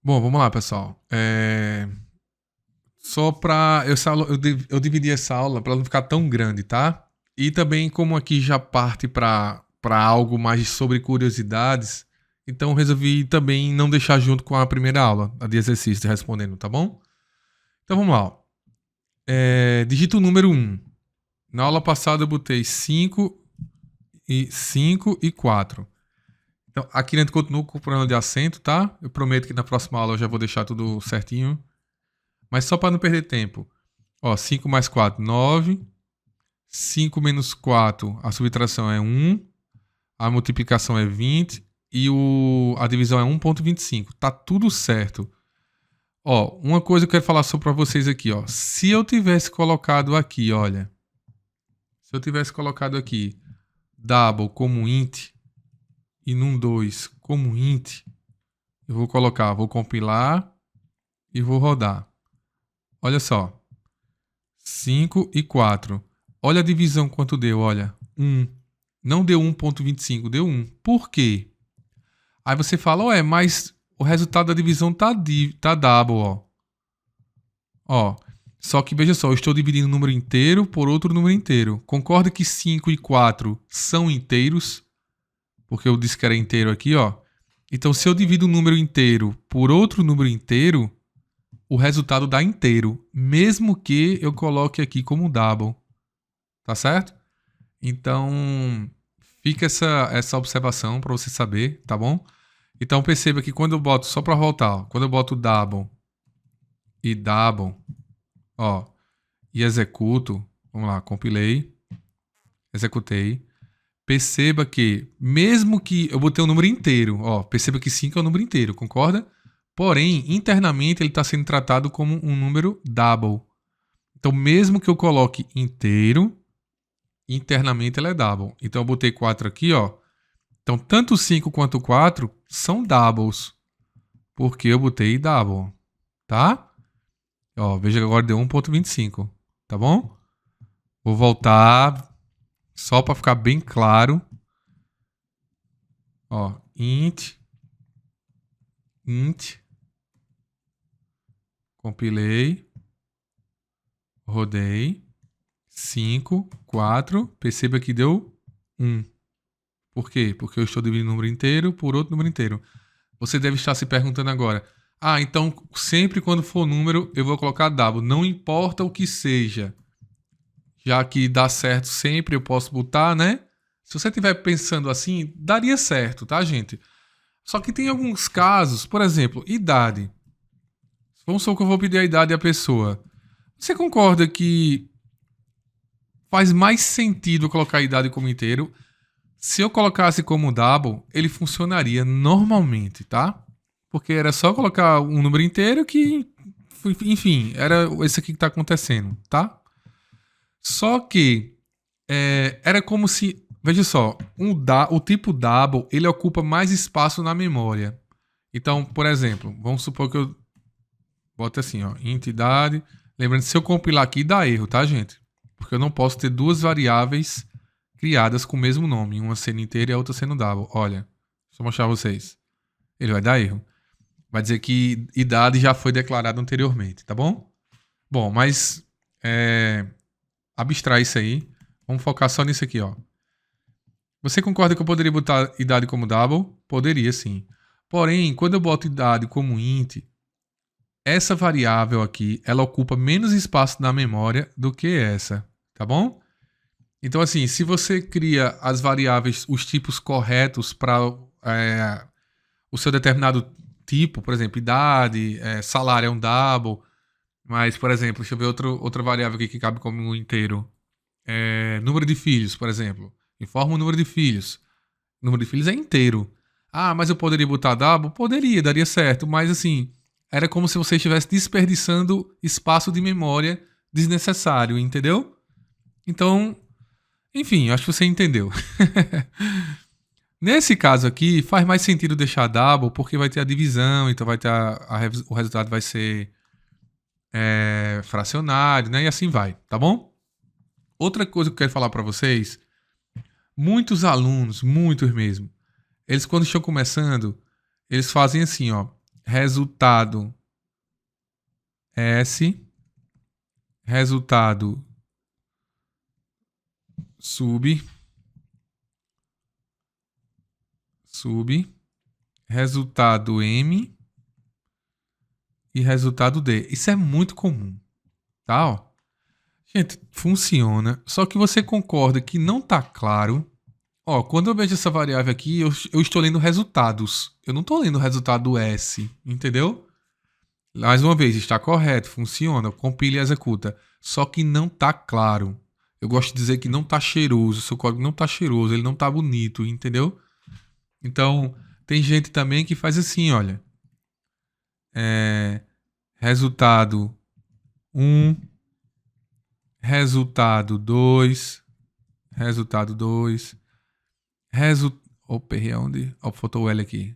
Bom, vamos lá, pessoal. Só para eu dividi essa aula para não ficar tão grande, tá? E também como aqui já parte para algo mais sobre curiosidades, então eu resolvi também não deixar junto com a primeira aula, a de exercício respondendo, tá bom? Então vamos lá. Ó. Digita o número 1. Na aula passada eu botei 5 e 4. Então, aqui dentro continuo com o problema de acento, tá? Eu prometo que na próxima aula eu já vou deixar tudo certinho. Mas só para não perder tempo. Ó, 5 mais 4, 9. 5 menos 4, a subtração é 1. A multiplicação é 20. E a divisão é 1,25. Tá tudo certo. Ó, uma coisa que eu quero falar só para vocês aqui, ó. Se eu tivesse colocado aqui, olha. Se eu tivesse colocado aqui double como int e num2 como int, eu vou compilar e vou rodar. Olha só. 5 e 4. Olha a divisão quanto deu, olha. 1. Não deu 1,25, deu 1. Por quê? Aí você fala, ué, mas o resultado da divisão tá double, ó. Ó. Só que, veja só, eu estou dividindo um número inteiro por outro número inteiro. Concorda que 5 e 4 são inteiros? Porque eu disse que era inteiro aqui, ó. Então, se eu divido um número inteiro por outro número inteiro, o resultado dá inteiro, mesmo que eu coloque aqui como double. Tá certo? Então, fica essa observação para você saber, tá bom? Então, perceba que quando eu boto, só para voltar, ó, quando eu boto double e double, ó, e executo, vamos lá, compilei, executei, perceba que, mesmo que eu botei um número inteiro, ó, perceba que 5 é um número inteiro, concorda? Porém, internamente ele está sendo tratado como um número double. Então, mesmo que eu coloque inteiro, internamente ela é double. Então, eu botei 4 aqui, ó. Então, tanto 5 quanto 4 são doubles, porque eu botei double, tá? Ó, veja que agora deu 1,25, tá bom? Vou voltar só para ficar bem claro. Ó, int, compilei, rodei, 5, 4, perceba que deu 1. Por quê? Porque eu estou dividindo um número inteiro por outro número inteiro. Você deve estar se perguntando agora, então sempre quando for número eu vou colocar double, não importa o que seja. Já que dá certo sempre, eu posso botar, né? Se você estiver pensando assim, daria certo, tá, gente? Só que tem alguns casos, por exemplo, idade. Vamos supor que eu vou pedir a idade da pessoa. Você concorda que faz mais sentido eu colocar a idade como inteiro? Se eu colocasse como double, ele funcionaria normalmente, tá? Porque era só colocar um número inteiro que, enfim, era esse aqui que tá acontecendo, tá? Só que era como se, veja só, o tipo double, ele ocupa mais espaço na memória. Então, por exemplo, vamos supor que eu bote assim, ó, entidade. Lembrando, se eu compilar aqui, dá erro, tá, gente? Porque eu não posso ter duas variáveis criadas com o mesmo nome, uma sendo inteira e a outra sendo double. Olha, deixa eu mostrar pra vocês. Ele vai dar erro. Vai dizer que idade já foi declarada anteriormente, tá bom? Bom, mas abstrai isso aí. Vamos focar só nisso aqui, ó. Você concorda que eu poderia botar idade como double? Poderia, sim. Porém, quando eu boto idade como int, essa variável aqui, ela ocupa menos espaço na memória do que essa, tá bom? Então, assim, se você cria as variáveis, os tipos corretos para o seu determinado tipo, por exemplo, idade, salário é um double, mas, por exemplo, deixa eu ver outra variável aqui que cabe como um inteiro. Número de filhos, por exemplo. Informa o número de filhos. O número de filhos é inteiro. Mas eu poderia botar double? Poderia, daria certo, mas assim, era como se você estivesse desperdiçando espaço de memória desnecessário, entendeu? Então, enfim, acho que você entendeu. Nesse caso aqui, faz mais sentido deixar double, porque vai ter a divisão, então vai ter o resultado vai ser fracionário, né? E assim vai, tá bom? Outra coisa que eu quero falar para vocês, muitos alunos, muitos mesmo, eles quando estão começando, eles fazem assim, ó. resultado S, resultado sub, resultado M e resultado D. Isso é muito comum, tá? Ó. Gente, funciona, só que você concorda que não tá claro. Ó, quando eu vejo essa variável aqui, eu estou lendo resultados. Eu não estou lendo o resultado S, entendeu? Mais uma vez, está correto, funciona, compila e executa. Só que não tá claro. Eu gosto de dizer que não tá cheiroso, seu código não tá cheiroso, ele não tá bonito, entendeu? Então, tem gente também que faz assim, olha. Resultado 1, resultado 2, resultado 2, Opa, errei onde? Ó, faltou o L aqui.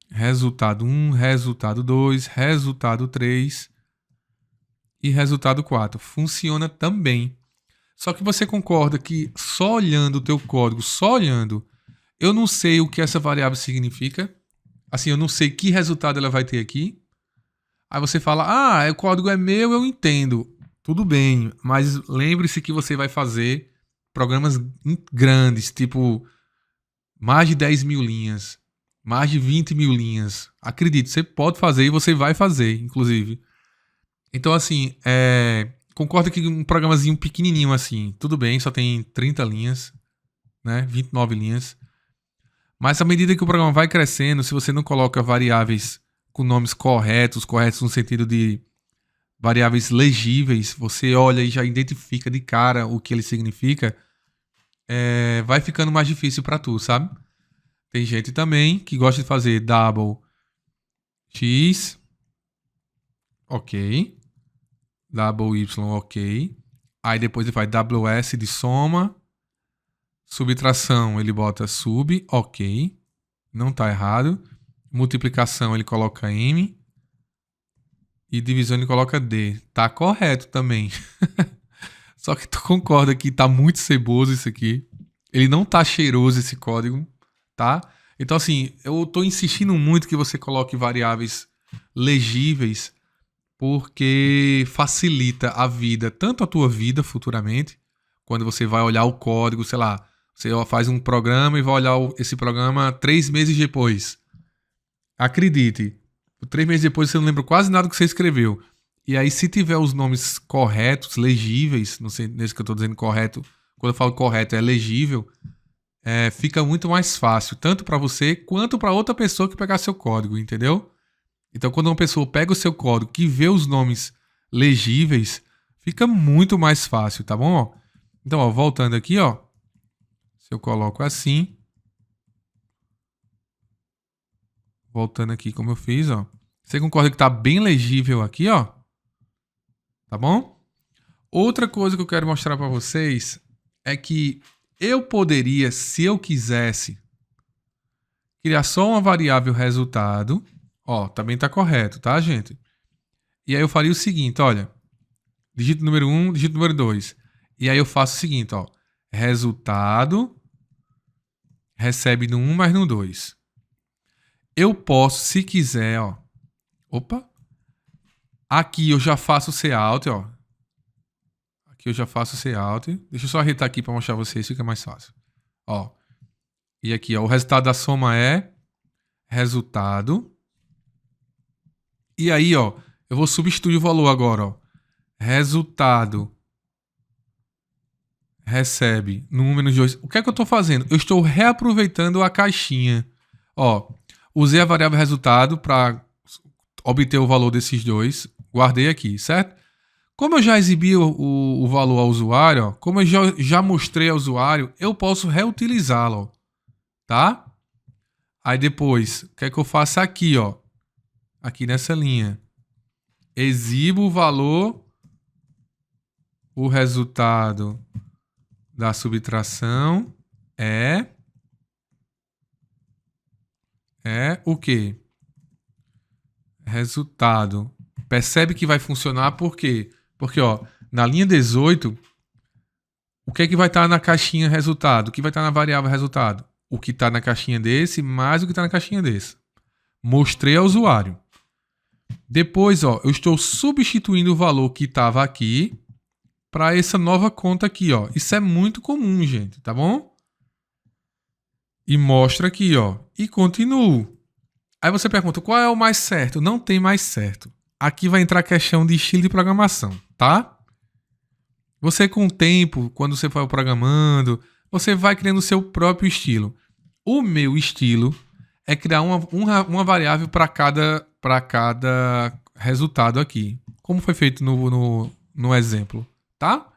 Resultado 1, resultado 2, resultado 3 e resultado 4. Funciona também. Só que você concorda que só olhando o teu código, só olhando, eu não sei o que essa variável significa. Assim, eu não sei que resultado ela vai ter aqui. Aí você fala, o código é meu, eu entendo. Tudo bem, mas lembre-se que você vai fazer programas grandes, tipo mais de 10 mil linhas, mais de 20 mil linhas. Acredite, você pode fazer e você vai fazer, inclusive. Então, assim, concorda que um programazinho pequenininho assim, tudo bem, só tem 30 linhas, né? 29 linhas. Mas à medida que o programa vai crescendo, se você não coloca variáveis com nomes corretos no sentido de variáveis legíveis, você olha e já identifica de cara o que ele significa, vai ficando mais difícil para tu, sabe? Tem gente também que gosta de fazer double x, ok, double y, ok, aí depois ele faz ws de soma, subtração ele bota sub, ok, não tá errado, multiplicação ele coloca m e divisão ele coloca d, tá correto também. Só que tu concorda que tá muito ceboso isso aqui. Ele não tá cheiroso esse código, tá? Então assim, eu tô insistindo muito que você coloque variáveis legíveis porque facilita a vida, tanto a tua vida futuramente, quando você vai olhar o código, sei lá, você faz um programa e vai olhar esse programa 3 meses depois. Acredite, 3 meses depois você não lembra quase nada do que você escreveu. E aí, se tiver os nomes corretos, legíveis, não sei nesse que eu estou dizendo correto, quando eu falo correto é legível, fica muito mais fácil, tanto para você quanto para outra pessoa que pegar seu código, entendeu? Então, quando uma pessoa pega o seu código que vê os nomes legíveis, fica muito mais fácil, tá bom? Ó, então, ó, voltando aqui, ó, se eu coloco assim, voltando aqui como eu fiz, ó, você concorda que tá bem legível aqui, ó? Tá bom? Outra coisa que eu quero mostrar para vocês é que eu poderia, se eu quisesse, criar só uma variável resultado. Ó, também tá correto, tá, gente? E aí eu faria o seguinte, olha. Dígito número 1, dígito número 2. E aí eu faço o seguinte, ó. Resultado recebe no 1 mais no 2. Eu posso, se quiser, ó. Opa. Aqui eu já faço o cout, ó. Aqui eu já faço o cout. Deixa eu só arretar aqui para mostrar pra vocês, fica mais fácil. Ó. E aqui, ó, o resultado da soma é resultado. E aí, ó, eu vou substituir o valor agora, ó. Resultado recebe no 1 menos 2. O que é que eu estou fazendo? Eu estou reaproveitando a caixinha. Ó, usei a variável resultado para obter o valor desses dois. Guardei aqui, certo? Como eu já exibi o valor ao usuário, ó, como eu já mostrei ao usuário, eu posso reutilizá-lo, tá? Aí depois, o que é que eu faço aqui, ó? Aqui nessa linha. Exibo o valor, o resultado da subtração é o quê? Resultado. Percebe que vai funcionar por quê? Porque, ó, na linha 18, o que é que vai estar na caixinha resultado? O que vai estar na variável resultado? O que está na caixinha desse mais o que está na caixinha desse. Mostrei ao usuário. Depois, ó, eu estou substituindo o valor que estava aqui para essa nova conta aqui, ó. Isso é muito comum, gente, tá bom? E mostra aqui, ó. E continuo. Aí você pergunta, qual é o mais certo? Não tem mais certo. Aqui vai entrar a questão de estilo de programação, tá? Você, com o tempo, quando você for programando, você vai criando o seu próprio estilo. O meu estilo é criar uma variável para cada resultado aqui. Como foi feito no exemplo, tá?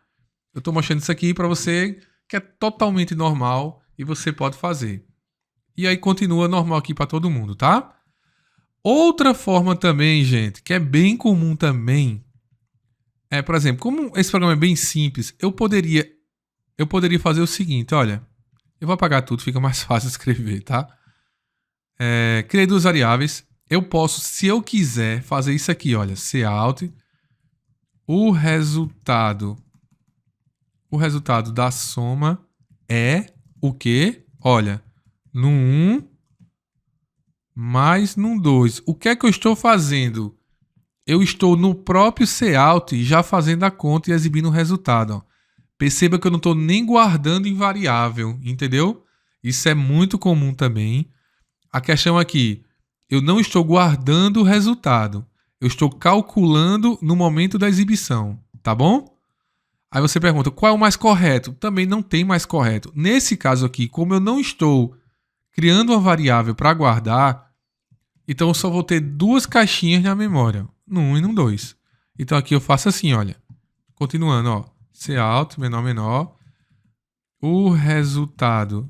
Eu estou mostrando isso aqui para você, que é totalmente normal e você pode fazer. E aí continua normal aqui para todo mundo, tá? Outra forma também, gente, que é bem comum também, por exemplo, como esse programa é bem simples, eu poderia fazer o seguinte, olha, eu vou apagar tudo, fica mais fácil escrever, tá? Criei duas variáveis, eu posso, se eu quiser, fazer isso aqui, olha, cout, o resultado da soma é o quê? Olha, no 1 mais no 2. O que é que eu estou fazendo? Eu estou no próprio cout já fazendo a conta e exibindo o resultado. Ó. Perceba que eu não estou nem guardando em variável, entendeu? Isso é muito comum também. A questão aqui, eu não estou guardando o resultado. Eu estou calculando no momento da exibição, tá bom? Aí você pergunta, qual é o mais correto? Também não tem mais correto. Nesse caso aqui, como eu não estou criando uma variável para guardar, então eu só vou ter duas caixinhas na memória, no 1 e no 2. Então aqui eu faço assim, olha. Continuando, ó. Cout, menor. O resultado...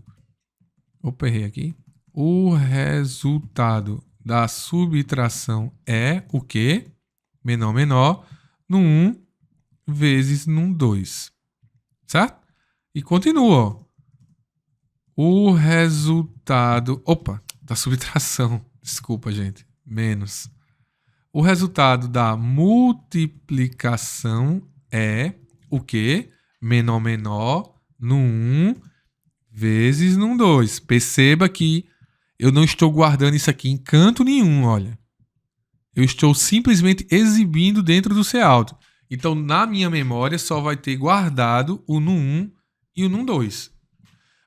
Opa, errei aqui. O resultado da subtração é o quê? Menor, no 1 vezes no 2. Certo? E continua, ó. O resultado... Opa, da subtração. Desculpa, gente. Menos. O resultado da multiplicação é o quê? Menor no 1 vezes no 2. Perceba que eu não estou guardando isso aqui em canto nenhum, olha. Eu estou simplesmente exibindo dentro do cout. Então, na minha memória, só vai ter guardado o no 1 e o no 2.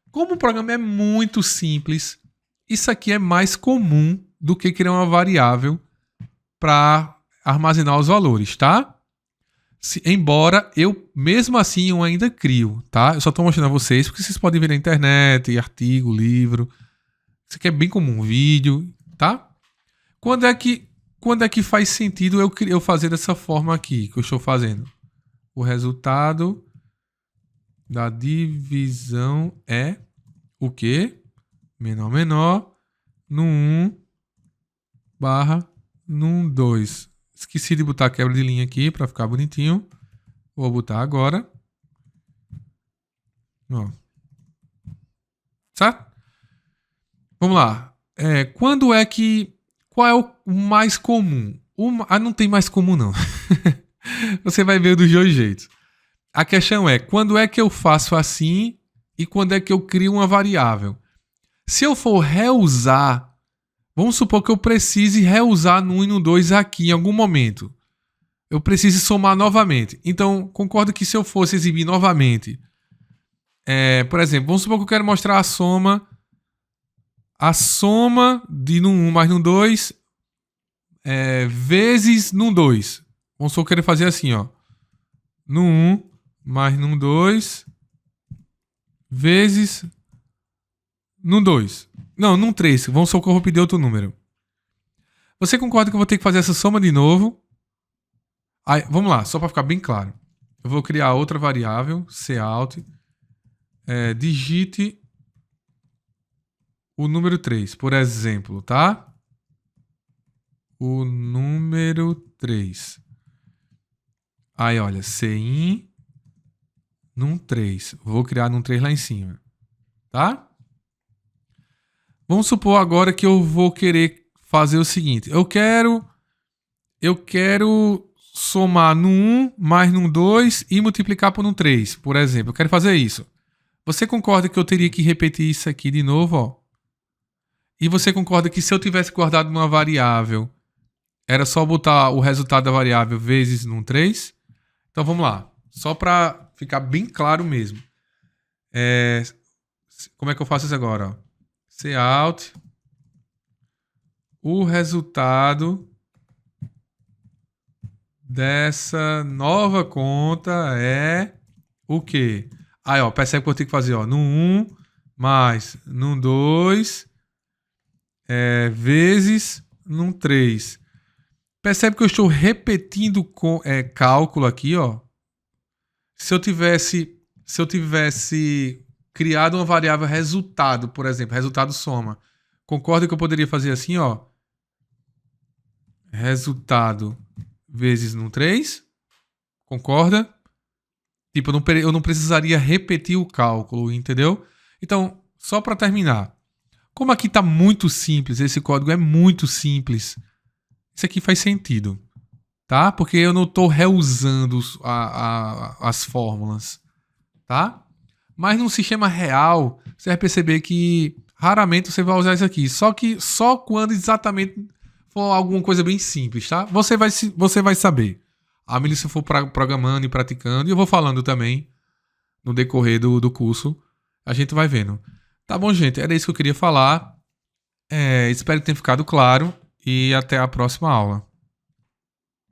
Como o programa é muito simples, isso aqui é mais comum do que criar uma variável para armazenar os valores, tá? Embora eu, mesmo assim, eu ainda crio, tá? Eu só estou mostrando a vocês, porque vocês podem ver na internet, artigo, livro. Isso aqui é bem comum, vídeo, tá? Quando é que faz sentido eu fazer dessa forma aqui, que eu estou fazendo? O resultado da divisão é o quê? Menor, no 1 barra no 2. Esqueci de botar a quebra de linha aqui para ficar bonitinho. Vou botar agora. Ó. Certo? Vamos lá. Qual é o mais comum? Não tem mais comum, não. Você vai ver dos dois jeitos. A questão é, quando é que eu faço assim e quando é que eu crio uma variável? Se eu for reusar, vamos supor que eu precise reusar no 1 e no 2 aqui em algum momento. Eu preciso somar novamente. Então, concordo que se eu fosse exibir novamente, por exemplo, vamos supor que eu quero mostrar a soma de no 1 mais no 2 vezes no 2. Vamos supor que eu quero fazer assim, ó. No 1 mais no 2 vezes no 2. Não, no 3. Vamos supor que eu vou pedir outro número. Você concorda que eu vou ter que fazer essa soma de novo? Aí, vamos lá, só para ficar bem claro. Eu vou criar outra variável, cout. Digite o número 3, por exemplo, tá? O número 3. Aí, olha, cin num 3. Vou criar num 3 lá em cima. Tá? Vamos supor agora que eu vou querer fazer o seguinte. Eu quero somar no 1 mais no 2 e multiplicar por um 3, por exemplo. Eu quero fazer isso. Você concorda que eu teria que repetir isso aqui de novo, ó? E você concorda que se eu tivesse guardado uma variável, Era só botar o resultado da variável vezes num 3. Então vamos lá. Só para ficar bem claro mesmo. Como é que eu faço isso agora? Ó? Cout. O resultado dessa nova conta é o quê? Aí, ó, percebe que eu tenho que fazer, ó, no 1 mais no 2 vezes no 3. Percebe que eu estou repetindo cálculo aqui, ó. Se eu tivesse criado uma variável resultado, por exemplo, resultado soma, concorda que eu poderia fazer assim, ó? Resultado vezes no 3. Concorda? Tipo, eu não precisaria repetir o cálculo, entendeu? Então, só para terminar. Como aqui está muito simples, esse código é muito simples, isso aqui faz sentido, tá? Porque eu não estou reusando as fórmulas, tá? Mas num sistema real, você vai perceber que raramente você vai usar isso aqui. Só quando exatamente for alguma coisa bem simples, tá? Você vai saber. A Melissa for programando e praticando, e eu vou falando também no decorrer do curso. A gente vai vendo. Tá bom, gente? Era isso que eu queria falar. Espero que tenha ficado claro. E até a próxima aula.